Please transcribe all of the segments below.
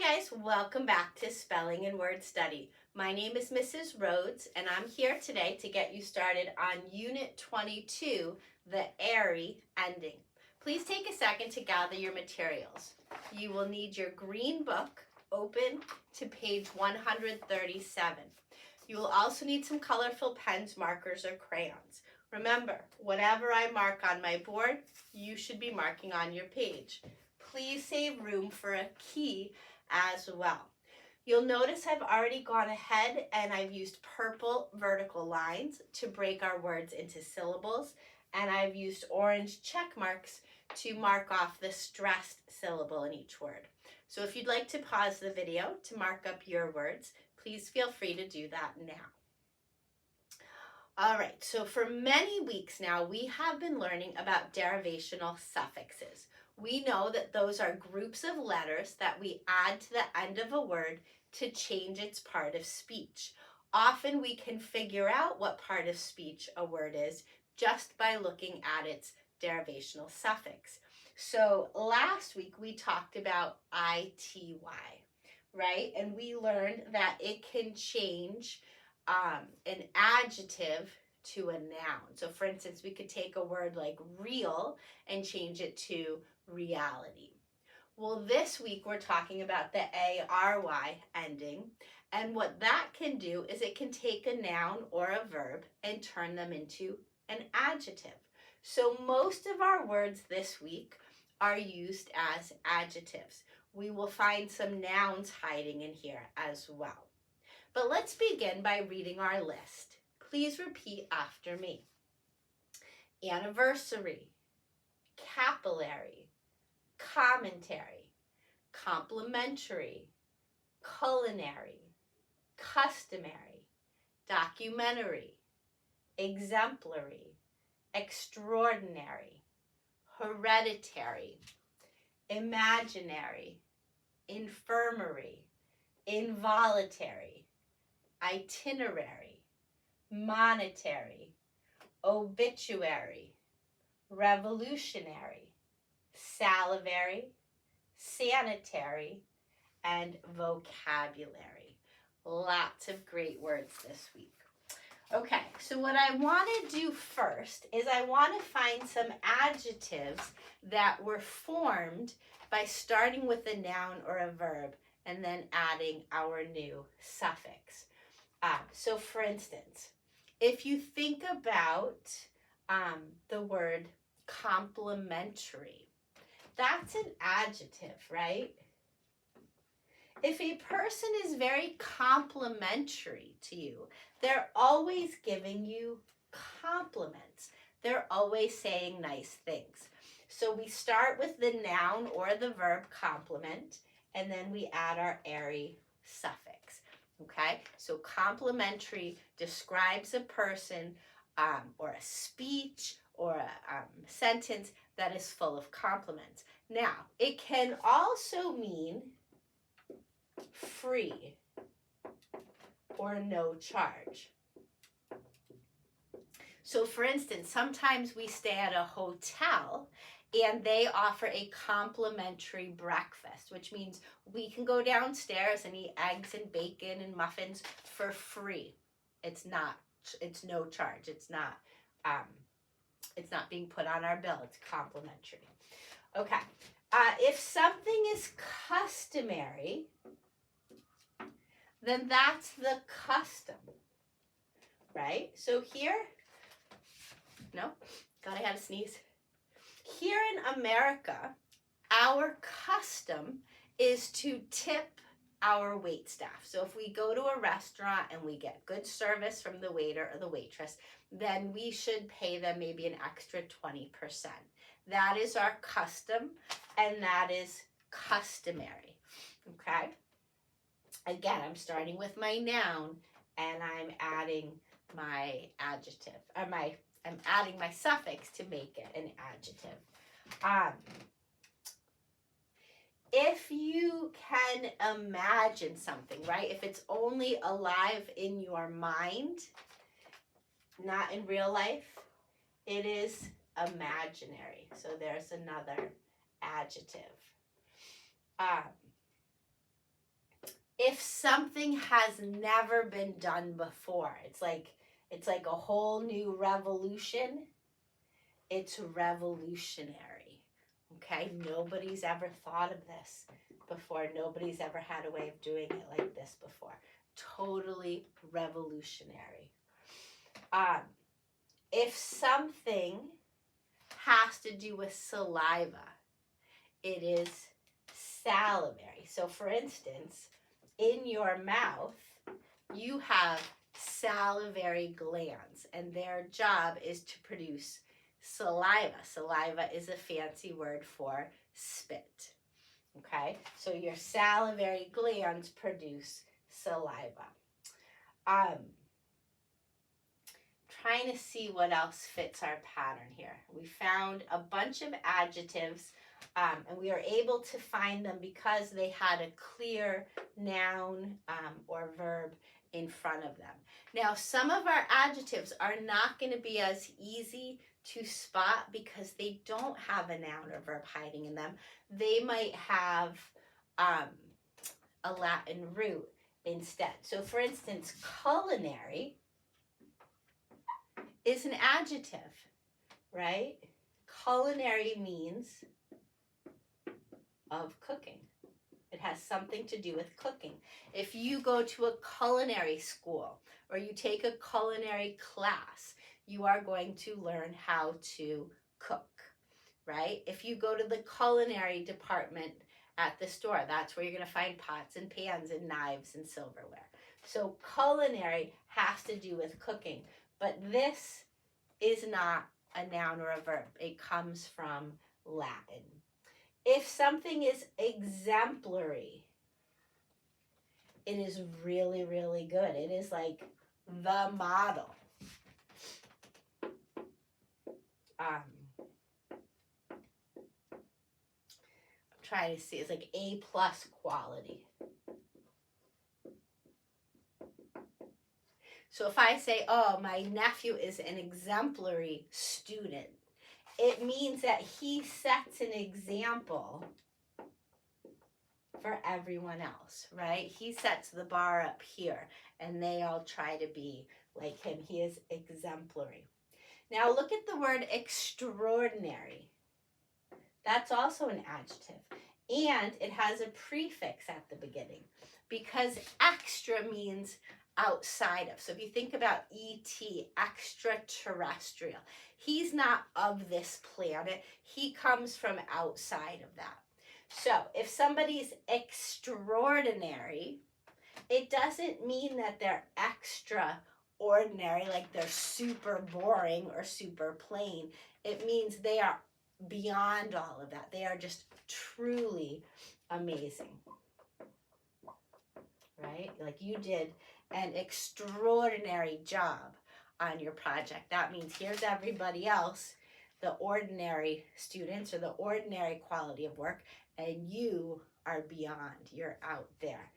Hi guys, welcome back to Spelling and Word Study. My name is Mrs. Rhoades and I'm here today to get you started on Unit 22, the ARY ending. Please take a second to gather your materials. You will need your green book open to page 137. You will also need some colorful pens, markers, or crayons. Remember, whatever I mark on my board, you should be marking on your page. Please save room for a key as well. You'll notice I've already gone ahead and I've used purple vertical lines to break our words into syllables, and I've used orange check marks to mark off the stressed syllable in each word. So if you'd like to pause the video to mark up your words, please feel free to do that now. All right, so for many weeks now, we have been learning about derivational suffixes. We know that those are groups of letters that we add to the end of a word to change its part of speech. Often we can figure out what part of speech a word is just by looking at its derivational suffix. So last week we talked about ity, right? And we learned that it can change an adjective to a noun. So for instance, we could take a word like real and change it to reality. Well, this week we're talking about the ARY ending, and what that can do is it can take a noun or a verb and turn them into an adjective. So most of our words this week are used as adjectives. We will find some nouns hiding in here as well. But let's begin by reading our list. Please repeat after me. Anniversary, capillary, commentary, complimentary, culinary, customary, documentary, exemplary, extraordinary, hereditary, imaginary, infirmary, involuntary, itinerary, monetary, obituary, revolutionary, salivary, sanitary, and vocabulary. Lots of great words this week. Okay, so what I want to do first is I want to find some adjectives that were formed by starting with a noun or a verb and then adding our new suffix. So for instance, if you think about the word complimentary, that's an adjective, right? If a person is very complimentary to you, they're always giving you compliments. They're always saying nice things. So we start with the noun or the verb compliment, and then we add our ARY suffix. Okay, so complimentary describes a person or a speech or a sentence that is full of compliments. Now, it can also mean free or no charge. So for instance, sometimes we stay at a hotel and they offer a complimentary breakfast, which means we can go downstairs and eat eggs and bacon and muffins for free. It's no charge. It's not being put on our bill. It's complimentary. Okay. If something is customary, then that's the custom, right? So here, no, gotta have a sneeze. Here in America, our custom is to tip our wait staff. So if we go to a restaurant and we get good service from the waiter or the waitress, then we should pay them maybe an extra 20%. That is our custom, and that is customary, okay? Again, I'm starting with my noun, and I'm adding my adjective, I'm adding my suffix to make it an adjective. If you can imagine something, right? If it's only alive in your mind, not in real life, it is imaginary. So there's another adjective. if something has never been done before, it's like a whole new revolution. It's revolutionary. Okay, nobody's ever thought of this before. Nobody's ever had a way of doing it like this before. Totally revolutionary. If something has to do with saliva, it is salivary. So for instance, in your mouth, you have salivary glands, and their job is to produce saliva. Saliva is a fancy word for spit. Okay, so your salivary glands produce saliva. Trying to see what else fits our pattern here. We found a bunch of adjectives, and we are able to find them because they had a clear noun or verb in front of them. Now, some of our adjectives are not going to be as easy to spot because they don't have a noun or verb hiding in them. They might have a Latin root instead. So, for instance, culinary is an adjective, right? Culinary means of cooking. It has something to do with cooking. If you go to a culinary school or you take a culinary class, you are going to learn how to cook, right? If you go to the culinary department at the store, that's where you're going to find pots and pans and knives and silverware. So culinary has to do with cooking. But this is not a noun or a verb. It comes from Latin. If something is exemplary, it is really, really good. It is like the model. I'm trying to see. It's like A+ quality. So if I say, oh, my nephew is an exemplary student, it means that he sets an example for everyone else, right? He sets the bar up here, and they all try to be like him. He is exemplary. Now look at the word extraordinary. That's also an adjective, and it has a prefix at the beginning because extra means outside of. So if you think about E.T., extraterrestrial, he's not of this planet. He comes from outside of that. So if somebody's extraordinary, it doesn't mean that they're extraordinary, like they're super boring or super plain. It means they are beyond all of that. They are just truly amazing, right? Like you did an extraordinary job on your project. That means here's everybody else, the ordinary students or the ordinary quality of work, and you are beyond. You're out there.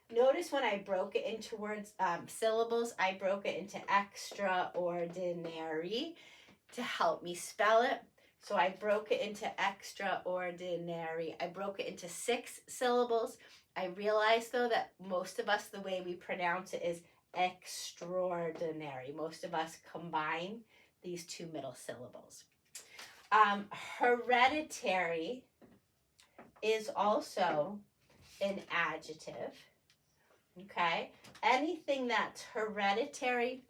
Notice when I broke it into words, syllables, I broke it into extraordinary to help me spell it. So I broke it into extraordinary. I broke it into 6 syllables. I realized, though, that most of us, the way we pronounce it is extraordinary. Most of us combine these 2 middle syllables. Hereditary is also an adjective, okay? Anything that's hereditary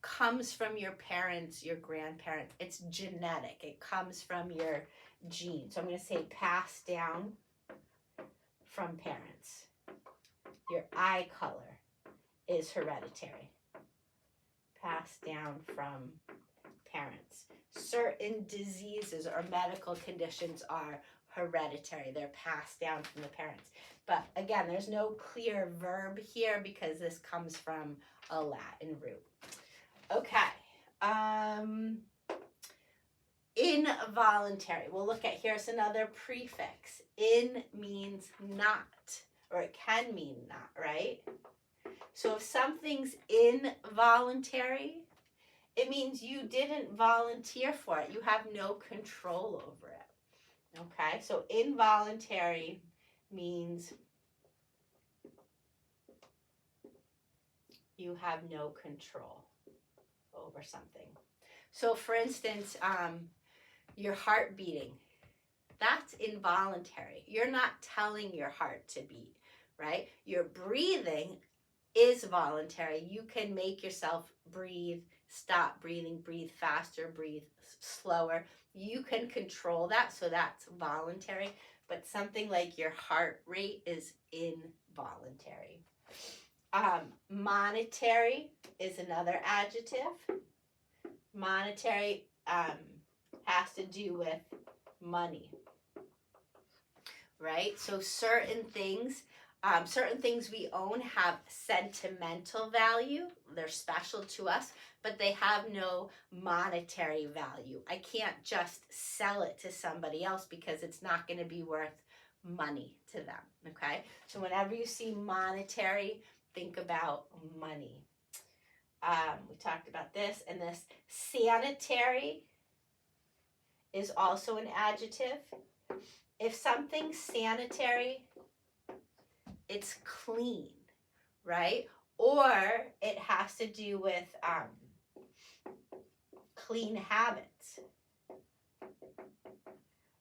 comes from your parents, your grandparents. It's genetic. It comes from your genes. So I'm going to say passed down from parents. Your eye color is hereditary. Passed down from parents. Certain diseases or medical conditions are hereditary. They're passed down from the parents. But again, there's no clear verb here because this comes from a Latin root. Okay. Involuntary. We'll look at, here's another prefix. In means not, or it can mean not, right? So if something's involuntary, it means you didn't volunteer for it. You have no control over it. Okay, so involuntary means you have no control over something. So for instance, your heart beating, that's involuntary. You're not telling your heart to beat, right? Your breathing is voluntary. You can make yourself breathe, stop breathing, breathe faster, breathe slower. You can control that, so that's voluntary. But something like your heart rate is involuntary. Monetary is another adjective. Monetary has to do with money, right? So certain things we own have sentimental value. They're special to us, but they have no monetary value. I can't just sell it to somebody else because it's not going to be worth money to them, okay? So whenever you see monetary, think about money. We talked about this, and this sanitary is also an adjective. If something's sanitary, it's clean, right? Or it has to do with clean habits,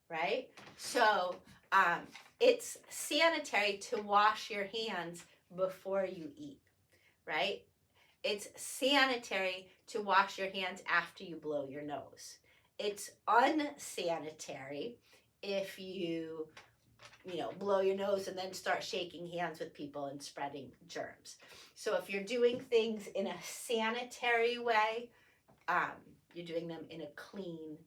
right? So it's sanitary to wash your hands before you eat, right? It's sanitary to wash your hands after you blow your nose. It's unsanitary if you blow your nose and then start shaking hands with people and spreading germs. So if you're doing things in a sanitary way, you're doing them in a clean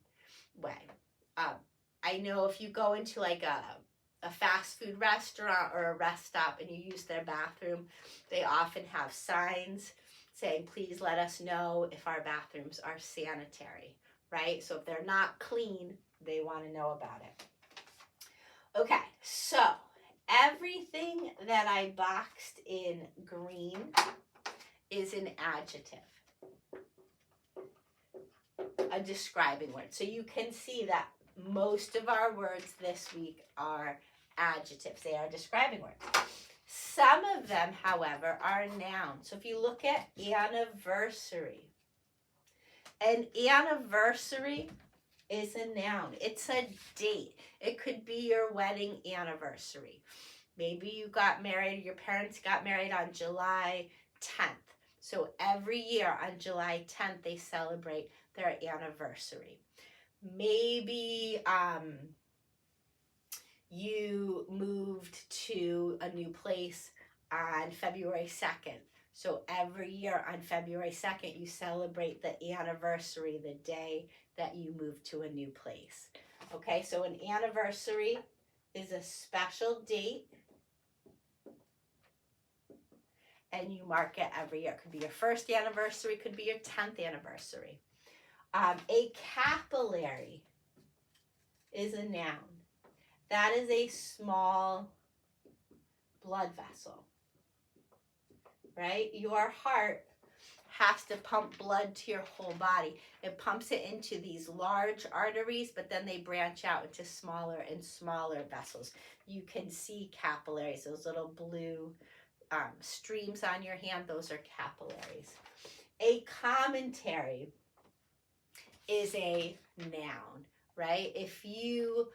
way. I know if you go into like a fast food restaurant or a rest stop and you use their bathroom, they often have signs saying, please let us know if our bathrooms are sanitary, right? So if they're not clean, they want to know about it. Okay, so everything that I boxed in green is an adjective, a describing word. So you can see that most of our words this week are adjectives. They are describing words. Some of them, however, are nouns. So if you look at anniversary, an anniversary is a noun. It's a date. It could be your wedding anniversary. Maybe you got married, your parents got married on July 10th. So every year on July 10th, they celebrate their anniversary. Maybe you moved to a new place on February 2nd. So every year on February 2nd, you celebrate the anniversary, the day that you moved to a new place. Okay, so an anniversary is a special date, and you mark it every year. It could be your first anniversary, could be your 10th anniversary. A capillary is a noun. That is a small blood vessel, right? Your heart has to pump blood to your whole body. It pumps it into these large arteries, but then they branch out into smaller and smaller vessels. You can see capillaries, those little blue streams on your hand, those are capillaries. A commentary is a noun, right? If you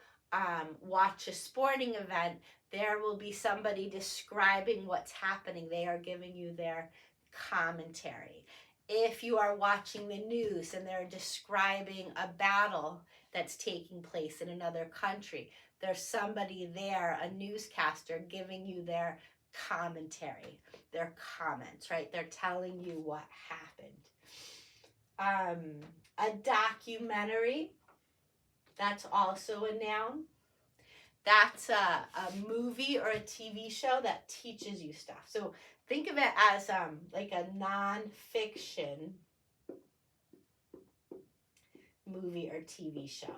watch a sporting event, there will be somebody describing what's happening. They are giving you their commentary. If you are watching the news and they're describing a battle that's taking place in another country, there's somebody there, a newscaster, giving you their commentary, their comments, right? They're telling you what happened. A documentary, that's also a noun. That's a movie or a TV show that teaches you stuff. So think of it as like a nonfiction movie or TV show.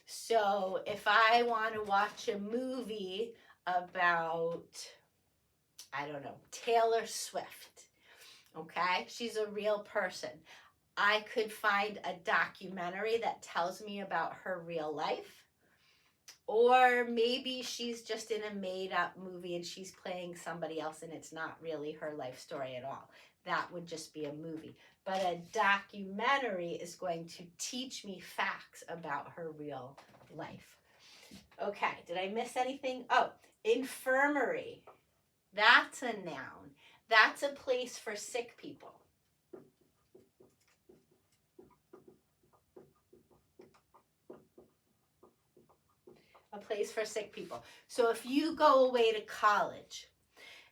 So if I want to watch a movie about, I don't know, Taylor Swift, okay? She's a real person. I could find a documentary that tells me about her real life, Or maybe she's just in a made-up movie and she's playing somebody else and it's not really her life story at all. That would just be a movie. But a documentary is going to teach me facts about her real life. Okay, did I miss anything? Oh, infirmary. That's a noun. That's a place for sick people. A place for sick people. So if you go away to college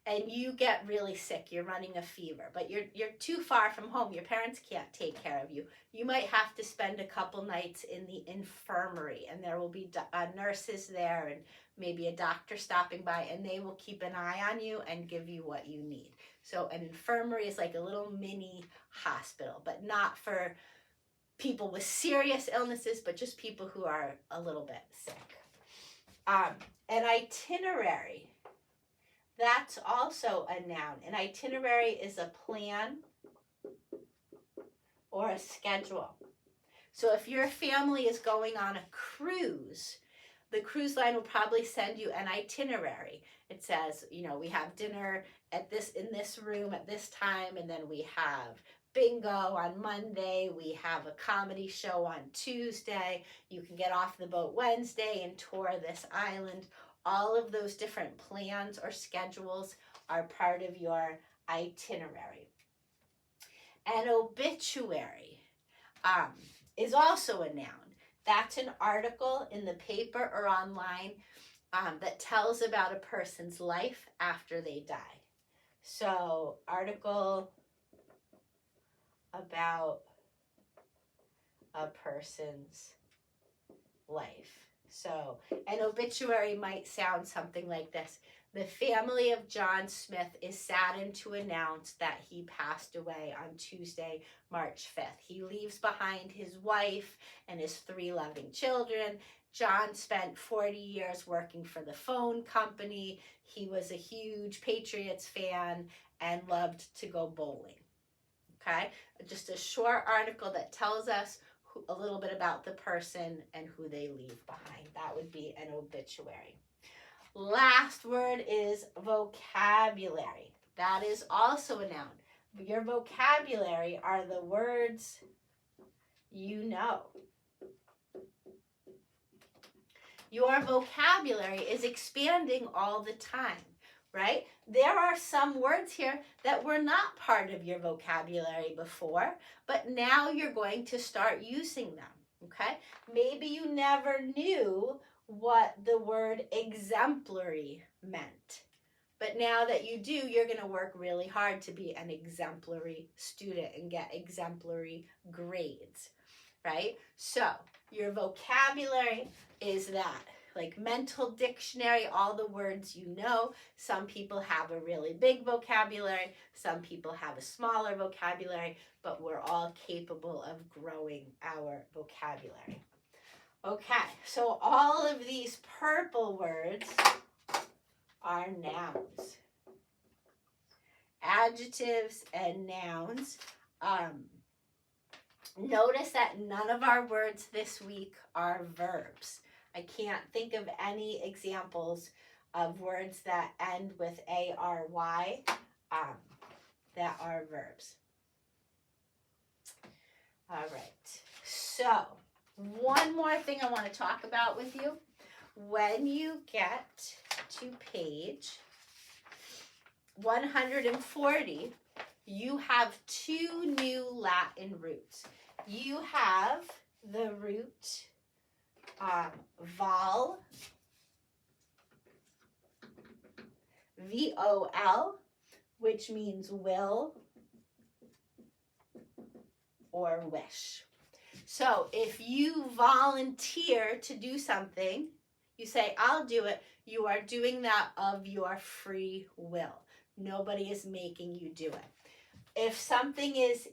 and you get really sick, you're running a fever, but you're too far from home, your parents can't take care of you, you might have to spend a couple nights in the infirmary, and there will be nurses there and maybe a doctor stopping by, and they will keep an eye on you and give you what you need. So an infirmary is like a little mini hospital, but not for people with serious illnesses, but just people who are a little bit sick. An itinerary, that's also a noun. An itinerary is a plan or a schedule. So if your family is going on a cruise, the cruise line will probably send you an itinerary. It says, you know, we have dinner in this room at this time, and then we have bingo on Monday, we have a comedy show on Tuesday, you can get off the boat Wednesday and tour this island. All of those different plans or schedules are part of your itinerary. An obituary is also a noun. That's an article in the paper or online that tells about a person's life after they die. So, article about a person's life. So, an obituary might sound something like this. The family of John Smith is saddened to announce that he passed away on Tuesday, March 5th. He leaves behind his wife and his 3 loving children. John spent 40 years working for the phone company. He was a huge Patriots fan and loved to go bowling. Okay, just a short article that tells us a little bit about the person and who they leave behind. That would be an obituary. Last word is vocabulary. That is also a noun. Your vocabulary are the words you know. Your vocabulary is expanding all the time, right? There are some words here that were not part of your vocabulary before, but now you're going to start using them, okay? Maybe you never knew what the word exemplary meant, but now that you do, you're going to work really hard to be an exemplary student and get exemplary grades, right? So your vocabulary is that. Like mental dictionary, all the words you know. Some people have a really big vocabulary, some people have a smaller vocabulary, but we're all capable of growing our vocabulary. Okay, so all of these purple words are nouns. Adjectives and nouns. Notice that none of our words this week are verbs. I can't think of any examples of words that end with ARY that are verbs. All right, so one more thing I want to talk about with you. When you get to page 140, you have 2 new Latin roots. You have the root vol, V-O-L, which means will or wish. So if you volunteer to do something, you say, I'll do it, you are doing that of your free will. Nobody is making you do it. If something is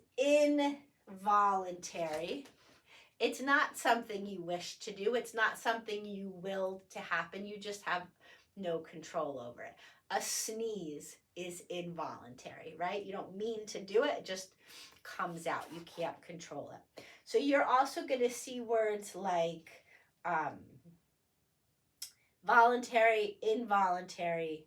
involuntary, it's not something you wish to do. It's not something you will to happen. You just have no control over it. A sneeze is involuntary, right? You don't mean to do it. It just comes out. You can't control it. So you're also going to see words like voluntary, involuntary,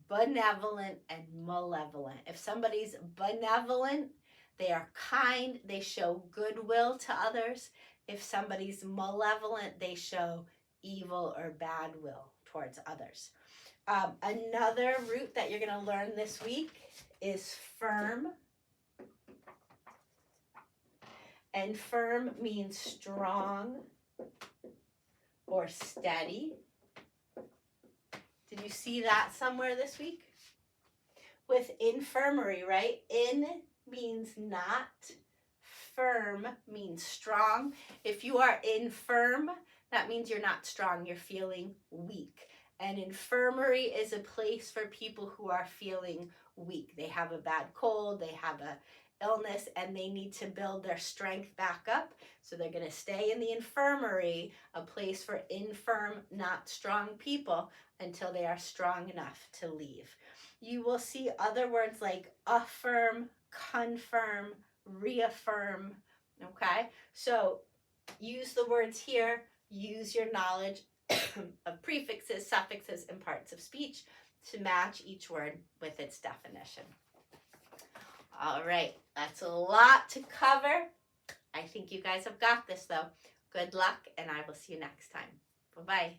benevolent, and malevolent. If somebody's benevolent, they are kind, they show goodwill to others. If somebody's malevolent, they show evil or bad will towards others. Another root that you're going to learn this week is firm. And firm means strong or steady. Did you see that somewhere this week? With infirmary, right? In means not. Firm means strong. If you are infirm, that means you're not strong. You're feeling weak. And infirmary is a place for people who are feeling weak. They have a bad cold, they have a illness, and they need to build their strength back up. So they're going to stay in the infirmary, a place for infirm, not strong people, until they are strong enough to leave. You will see other words like affirm, confirm, reaffirm. Okay, so use the words here, use your knowledge of prefixes, suffixes, and parts of speech to match each word with its definition. All right, that's a lot to cover. I think you guys have got this though. Good luck, and I will see you next time. Bye-bye.